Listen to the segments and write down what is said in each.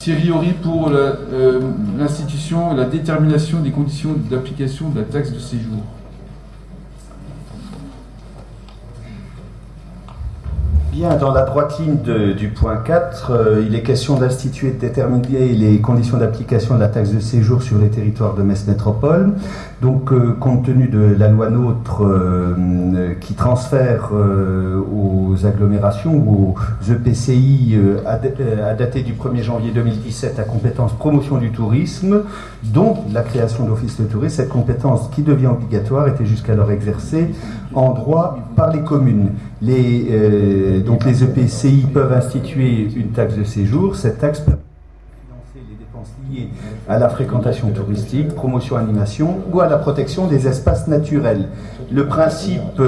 Thierry Horry pour l'institution et la détermination des conditions d'application de la taxe de séjour. Bien, dans la droite ligne du point 4, il est question d'instituer et de déterminer les conditions d'application de la taxe de séjour sur les territoires de Metz Métropole. Donc, compte tenu de la loi NOTRe qui transfère aux agglomérations ou aux EPCI à dater du 1er janvier 2017 la compétence promotion du tourisme, dont la création d'office de tourisme, cette compétence qui devient obligatoire était jusqu'alors exercée en droit par les communes. Donc les EPCI peuvent instituer une taxe de séjour. Cette taxe peut financer les dépenses liées à la fréquentation touristique, promotion, animation ou à la protection des espaces naturels. Le principe,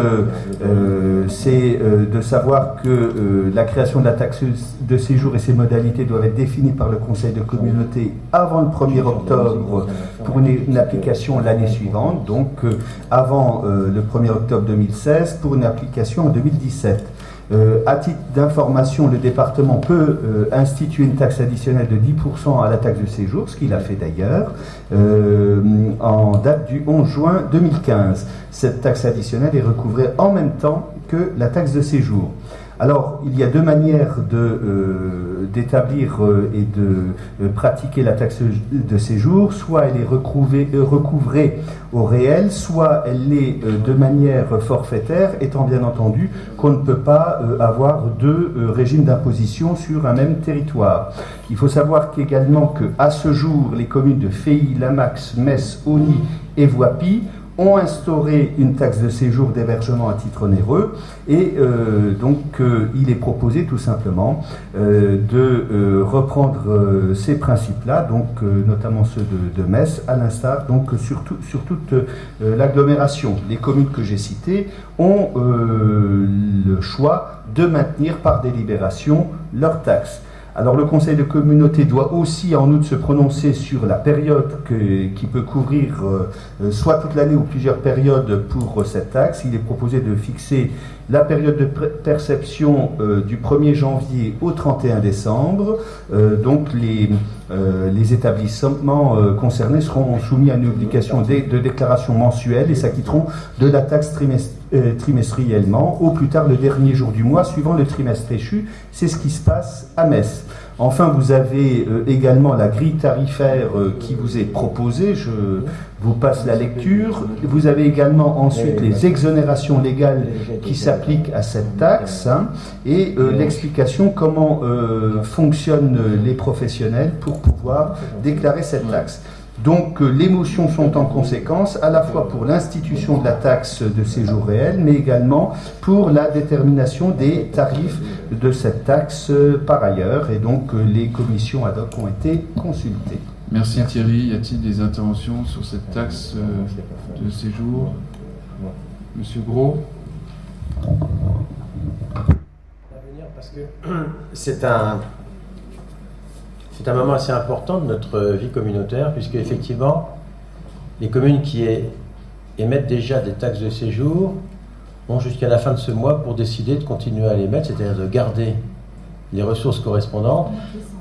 c'est de savoir que la création de la taxe de séjour et ses modalités doivent être définies par le Conseil de communauté avant le 1er octobre pour une application l'année suivante, donc avant le 1er octobre 2016 pour une application en 2017. À titre d'information, le département peut instituer une taxe additionnelle de 10% à la taxe de séjour, ce qu'il a fait d'ailleurs, en date du 11 juin 2015. Cette taxe additionnelle est recouvrée en même temps que la taxe de séjour. Alors, il y a deux manières d'établir et de pratiquer la taxe de séjour. Soit elle est recouvrée au réel, soit elle l'est de manière forfaitaire, étant bien entendu qu'on ne peut pas avoir deux régimes d'imposition sur un même territoire. Il faut savoir qu'également qu'à ce jour, les communes de Feilly, Lamax, Metz, Auny et Voipy ont instauré une taxe de séjour d'hébergement à titre onéreux et donc il est proposé tout simplement de reprendre ces principes-là, donc notamment ceux de Metz, à l'instar donc sur toute l'agglomération. Les communes que j'ai citées ont le choix de maintenir par délibération leur taxe. Alors le Conseil de communauté doit aussi en outre se prononcer sur la période qui peut couvrir soit toute l'année ou plusieurs périodes pour cette taxe. Il est proposé de fixer la période de perception du 1er janvier au 31 décembre. Donc les établissements concernés seront soumis à une obligation de déclaration mensuelle et s'acquitteront de la taxe trimestriellement, au plus tard le dernier jour du mois suivant le trimestre échu. C'est ce qui se passe à Metz. Enfin, vous avez également la grille tarifaire qui vous est proposée. Je vous passe la lecture. Vous avez également ensuite les exonérations légales qui s'appliquent à cette taxe et l'explication comment fonctionnent les professionnels pour pouvoir déclarer cette taxe. Donc les motions sont en conséquence à la fois pour l'institution de la taxe de séjour réel, mais également pour la détermination des tarifs de cette taxe par ailleurs. Et donc les commissions ad hoc ont été consultées. Merci Thierry. Y a-t-il des interventions sur cette taxe de séjour? Monsieur Gros. Parce que c'est un moment assez important de notre vie communautaire, puisque effectivement, les communes qui émettent déjà des taxes de séjour ont jusqu'à la fin de ce mois pour décider de continuer à les mettre, c'est-à-dire de garder les ressources correspondantes,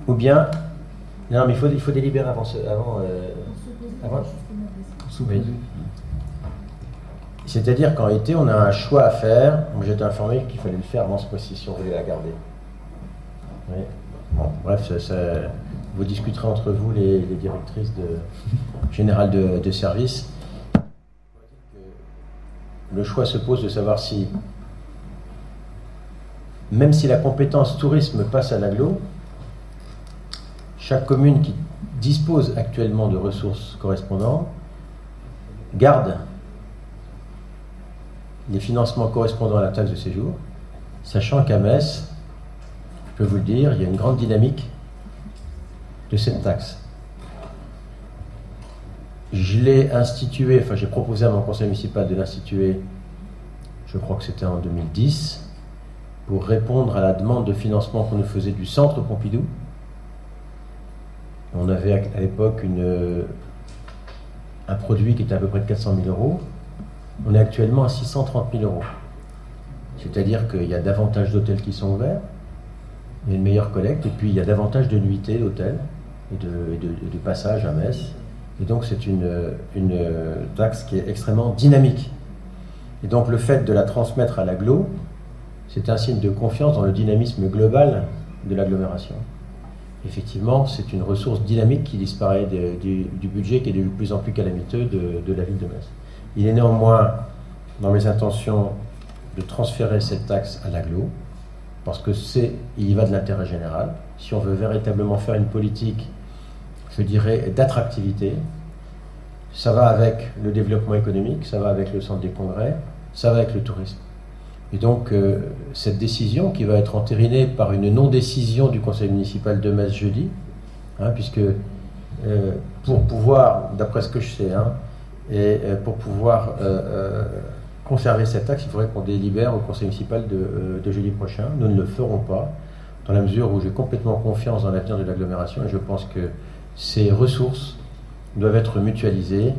ou bien... Non, mais il faut délibérer avant. Oui. C'est-à-dire qu'en été, on a un choix à faire. Moi, j'étais informé qu'il fallait le faire avant ce mois-ci si on voulait la garder. Oui. Bon, bref, vous discuterez entre vous, les directrices générales de service. Le choix se pose de savoir si, même si la compétence tourisme passe à l'agglo, chaque commune qui dispose actuellement de ressources correspondantes garde les financements correspondant à la taxe de séjour, sachant qu'à Metz, je peux vous le dire, il y a une grande dynamique de cette taxe. Je l'ai instituée, enfin j'ai proposé à mon conseil municipal de l'instituer, je crois que c'était en 2010, pour répondre à la demande de financement qu'on nous faisait du centre Pompidou. On avait à l'époque un produit qui était à peu près de 400 000 euros. On est actuellement à 630 000 euros. C'est-à-dire qu'il y a davantage d'hôtels qui sont ouverts, il y a une meilleure collecte, et puis il y a davantage de nuitées d'hôtels. et de passage à Metz. Et donc c'est une taxe qui est extrêmement dynamique. Et donc le fait de la transmettre à l'agglo, c'est un signe de confiance dans le dynamisme global de l'agglomération. Effectivement, c'est une ressource dynamique qui disparaît du budget qui est de plus en plus calamiteux de la ville de Metz. Il est néanmoins dans mes intentions de transférer cette taxe à l'agglo, parce que il y va de l'intérêt général. Si on veut véritablement faire une politique, je dirais, d'attractivité, ça va avec le développement économique, ça va avec le centre des congrès, ça va avec le tourisme. Et donc, cette décision qui va être entérinée par une non-décision du conseil municipal de Metz jeudi, puisque pour pouvoir, d'après ce que je sais, pour pouvoir conserver cette taxe, il faudrait qu'on délibère au conseil municipal de jeudi prochain. Nous ne le ferons pas, dans la mesure où j'ai complètement confiance dans l'avenir de l'agglomération et je pense que ces ressources doivent être mutualisées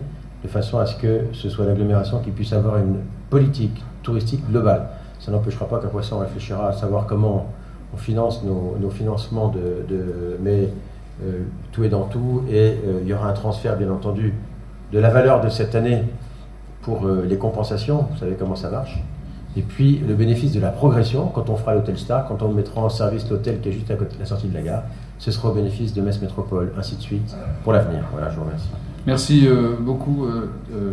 de façon à ce que ce soit l'agglomération qui puisse avoir une politique touristique globale. Ça n'empêchera pas qu'après ça on réfléchira à savoir comment on finance nos financements mais tout est dans tout et il y aura un transfert bien entendu de la valeur de cette année pour les compensations, vous savez comment ça marche, et puis le bénéfice de la progression quand on fera l'hôtel Star, quand on mettra en service l'hôtel qui est juste à côté de la sortie de la gare, ce sera au bénéfice de Metz Métropole, ainsi de suite, pour l'avenir. Voilà, je vous remercie. Merci beaucoup.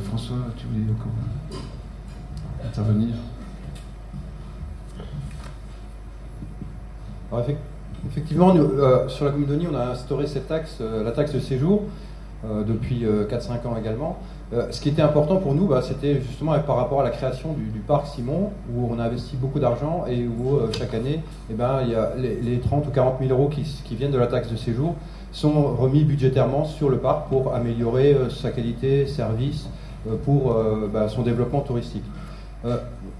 François, tu voulais encore intervenir? Alors, effectivement, nous, sur la commune de Nîmes, on a instauré cette taxe, la taxe de séjour, depuis 4-5 ans également. Ce qui était important pour nous, c'était justement par rapport à la création du parc Simon, où on a investi beaucoup d'argent et où chaque année, il y a les 30 ou 40 000 euros qui viennent de la taxe de séjour sont remis budgétairement sur le parc pour améliorer sa qualité, service, pour son développement touristique.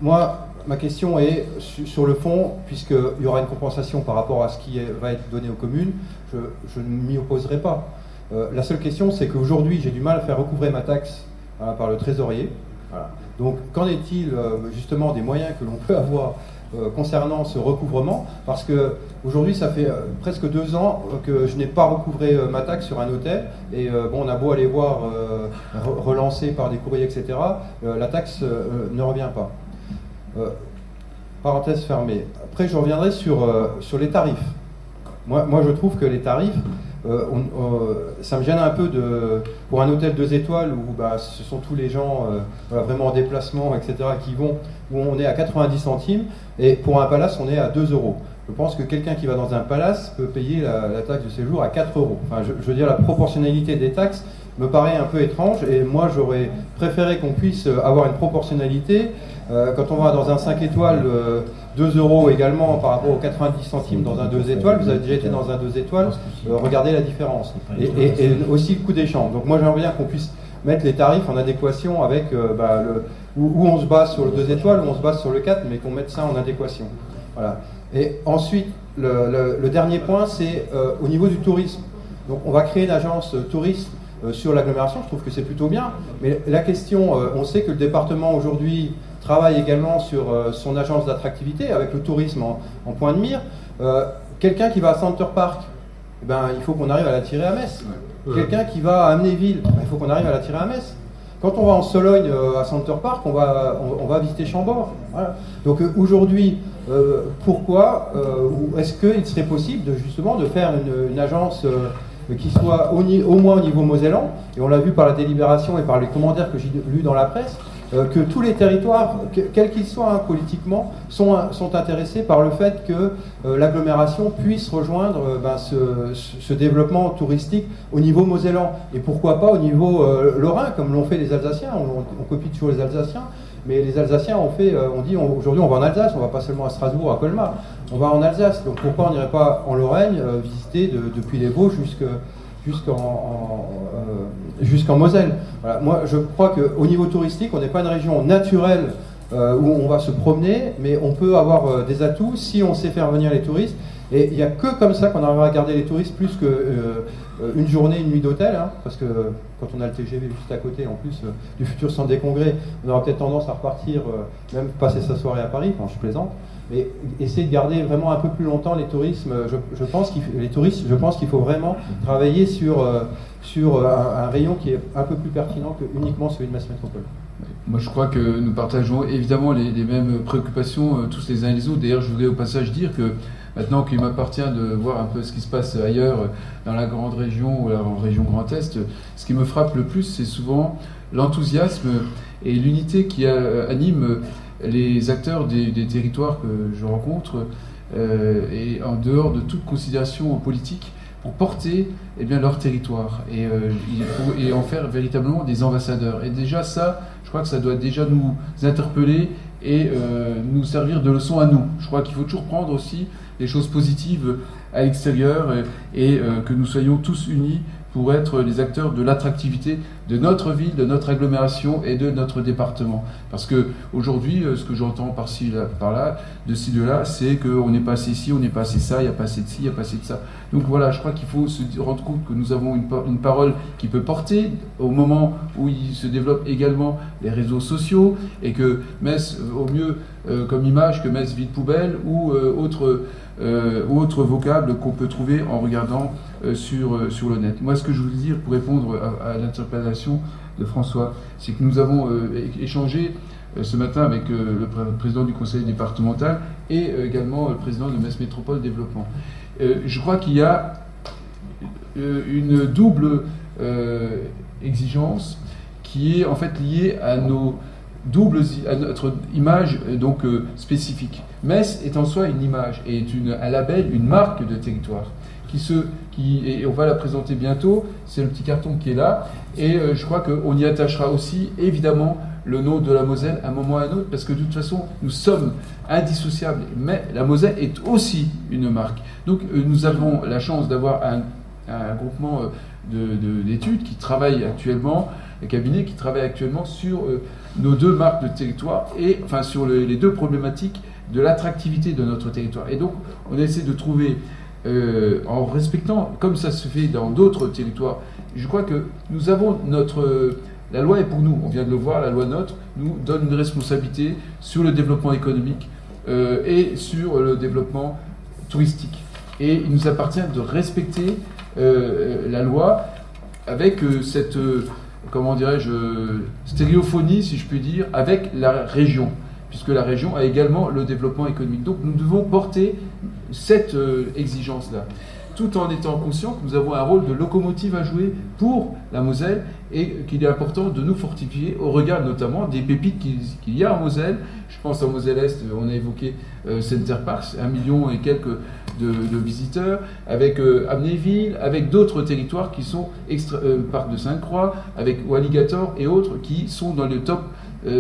Moi, ma question est sur le fond, puisqu'il y aura une compensation par rapport à ce qui va être donné aux communes, je ne m'y opposerai pas. La seule question, c'est qu'aujourd'hui, j'ai du mal à faire recouvrer ma taxe par le trésorier. Voilà. Donc, qu'en est-il justement des moyens que l'on peut avoir concernant ce recouvrement? Parce que aujourd'hui, ça fait presque 2 ans que je n'ai pas recouvré ma taxe sur un hôtel. Et on a beau aller voir relancer par des courriers, etc. La taxe ne revient pas. Parenthèse fermée. Après, je reviendrai sur les tarifs. Moi, je trouve que les tarifs, ça me gêne un peu pour un hôtel 2 étoiles où ce sont tous les gens vraiment en déplacement, etc., qui vont, où on est à 90 centimes, et pour un palace, on est à 2 euros. Je pense que quelqu'un qui va dans un palace peut payer la taxe de séjour à 4 euros. Enfin, je veux dire, la proportionnalité des taxes me paraît un peu étrange, et moi, j'aurais préféré qu'on puisse avoir une proportionnalité. Quand on va dans un 5 étoiles, 2 euros également par rapport aux 90 centimes dans un 2 étoiles. Vous avez déjà été dans un 2 étoiles, regardez la différence. Et aussi le coût des chambres. Donc moi j'aimerais bien qu'on puisse mettre les tarifs en adéquation avec où on se base sur le 2 étoiles, où on se base sur le 4, mais qu'on mette ça en adéquation. Voilà. Et ensuite, le dernier point, c'est au niveau du tourisme. Donc on va créer une agence touriste sur l'agglomération, je trouve que c'est plutôt bien. Mais la question, on sait que le département aujourd'hui travaille également sur son agence d'attractivité avec le tourisme en point de mire. Quelqu'un qui va à Center Park, il faut qu'on arrive à l'attirer à Metz. Quelqu'un qui va à Amnéville, il faut qu'on arrive à l'attirer à Metz. Quand on va en Sologne à Center Park, on va visiter Chambord. Voilà. Donc aujourd'hui, pourquoi est-ce qu'il serait possible justement de faire une agence qui soit au moins au niveau mosellan, et on l'a vu par la délibération et par les commentaires que j'ai lus dans la presse, que tous les territoires, quels qu'ils soient politiquement, sont intéressés par le fait que l'agglomération puisse rejoindre ce développement touristique au niveau mosellan. Et pourquoi pas au niveau lorrain, comme l'ont fait les Alsaciens. On copie toujours les Alsaciens, mais les Alsaciens ont dit aujourd'hui on va en Alsace, on va pas seulement à Strasbourg, à Colmar, on va en Alsace. Donc pourquoi on n'irait pas en Lorraine visiter depuis les Vosges jusqu'en Moselle. Voilà. Moi, je crois qu'au niveau touristique, on n'est pas une région naturelle où on va se promener, mais on peut avoir des atouts si on sait faire venir les touristes. Et il n'y a que comme ça qu'on arrivera à garder les touristes plus qu'une journée, une nuit d'hôtel, parce que quand on a le TGV juste à côté, en plus du futur centre des congrès, on aura peut-être tendance à repartir, même passer sa soirée à Paris, quand je plaisante. mais essayer de garder vraiment un peu plus longtemps les tourismes. Je pense qu'il faut vraiment travailler sur un rayon qui est un peu plus pertinent que uniquement celui de Metz Métropole. Moi, je crois que nous partageons évidemment les mêmes préoccupations tous les uns et les autres. D'ailleurs, je voudrais au passage dire que maintenant qu'il m'appartient de voir un peu ce qui se passe ailleurs dans la grande région ou la région Grand Est, ce qui me frappe le plus, c'est souvent l'enthousiasme et l'unité qui anime les acteurs des territoires que je rencontre et en dehors de toute considération politique pour porter leur territoire et en faire véritablement des ambassadeurs. Et déjà ça, je crois que ça doit déjà nous interpeller et nous servir de leçon à nous. Je crois qu'il faut toujours prendre aussi les choses positives à l'extérieur et que nous soyons tous unis pour être les acteurs de l'attractivité de notre ville, de notre agglomération et de notre département. Parce que aujourd'hui, ce que j'entends par-ci, par-là, de ci, de là, c'est qu'on n'est pas assez ici, on n'est pas assez ça, il n'y a pas assez de ci, il n'y a pas assez de ça. Donc voilà, je crois qu'il faut se rendre compte que nous avons une parole qui peut porter au moment où il se développent également les réseaux sociaux et que Metz, au mieux comme image que Metz vide poubelle ou autre vocable qu'on peut trouver en regardant sur le net. Moi, ce que je voulais dire pour répondre à l'interpellation de François, c'est que nous avons échangé ce matin avec le président du conseil départemental et également le président de Metz Métropole Développement. Je crois qu'il y a une double exigence qui est en fait liée à à notre image spécifique. Metz est en soi une image et est un label, une marque de territoire et on va la présenter bientôt. C'est le petit carton qui est là et je crois qu'on y attachera aussi évidemment le nom de la Moselle à un moment ou à un autre parce que de toute façon nous sommes indissociables, mais la Moselle est aussi une marque. Donc nous avons la chance d'avoir un groupement d'études qui travaille actuellement, un cabinet qui travaille actuellement sur nos deux marques de territoire et enfin sur les deux problématiques de l'attractivité de notre territoire. Et donc on essaie de trouver en respectant, comme ça se fait dans d'autres territoires, je crois que nous avons la loi est pour nous, on vient de le voir, la loi NOTRe nous donne une responsabilité sur le développement économique et sur le développement touristique. Et il nous appartient de respecter la loi avec cette, stéréophonie, si je puis dire, avec la région, puisque la région a également le développement économique. Donc nous devons porter cette exigence-là, tout en étant conscients que nous avons un rôle de locomotive à jouer pour la Moselle et qu'il est important de nous fortifier au regard notamment des pépites qu'il y a en Moselle. Je pense en Moselle-Est, on a évoqué Center Parks, 1 million et quelques de visiteurs, avec Amnéville, avec d'autres territoires qui sont Parc de Sainte-Croix, avec Walligator et autres qui sont dans le top 10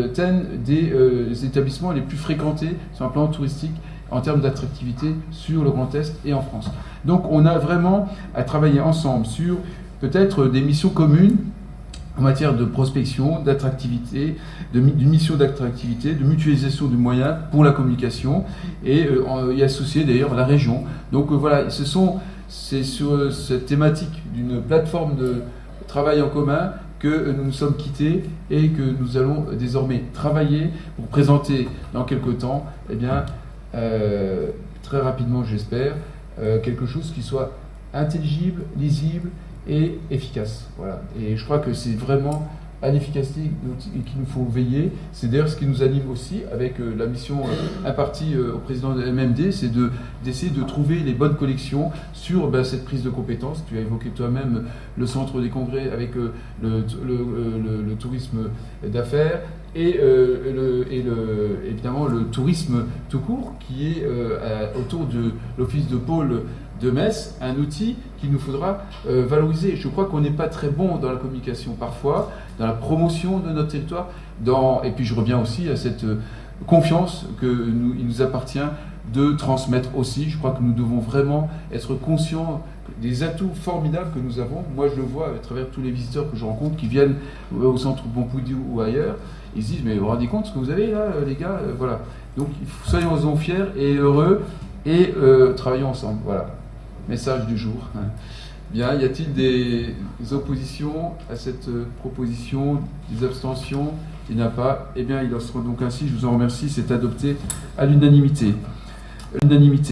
des établissements les plus fréquentés sur un plan touristique en termes d'attractivité sur le Grand Est et en France. Donc on a vraiment à travailler ensemble sur peut-être des missions communes en matière de prospection, d'attractivité, d'une mission d'attractivité, de mutualisation de moyens pour la communication et y associer d'ailleurs la région. Donc voilà, c'est sur cette thématique d'une plateforme de travail en commun que nous nous sommes quittés et que nous allons désormais travailler pour présenter dans quelques temps, très rapidement j'espère, quelque chose qui soit intelligible, lisible et efficace. Voilà. Et je crois que c'est vraiment à l'efficacité qu'il nous faut veiller. C'est d'ailleurs ce qui nous anime aussi avec la mission impartie au président de MMD, c'est d'essayer de trouver les bonnes collections sur cette prise de compétences. Tu as évoqué toi-même le centre des congrès avec le tourisme d'affaires et évidemment le tourisme tout court qui est autour de l'office de pôle de Metz, un outil qu'il nous faudra valoriser. Je crois qu'on n'est pas très bon dans la communication parfois, dans la promotion de notre territoire, et puis je reviens aussi à cette confiance qu'il nous appartient de transmettre aussi. Je crois que nous devons vraiment être conscients des atouts formidables que nous avons. Moi je le vois à travers tous les visiteurs que je rencontre qui viennent au centre Pompidou ou ailleurs, ils se disent mais vous vous rendez compte ce que vous avez là les gars, voilà. Donc soyons-en fiers et heureux et travaillons ensemble, voilà. Message du jour. Bien, y a-t-il des oppositions à cette proposition, des abstentions? Il n'y en a pas. Eh bien, il en sera donc ainsi. Je vous en remercie. C'est adopté à l'unanimité.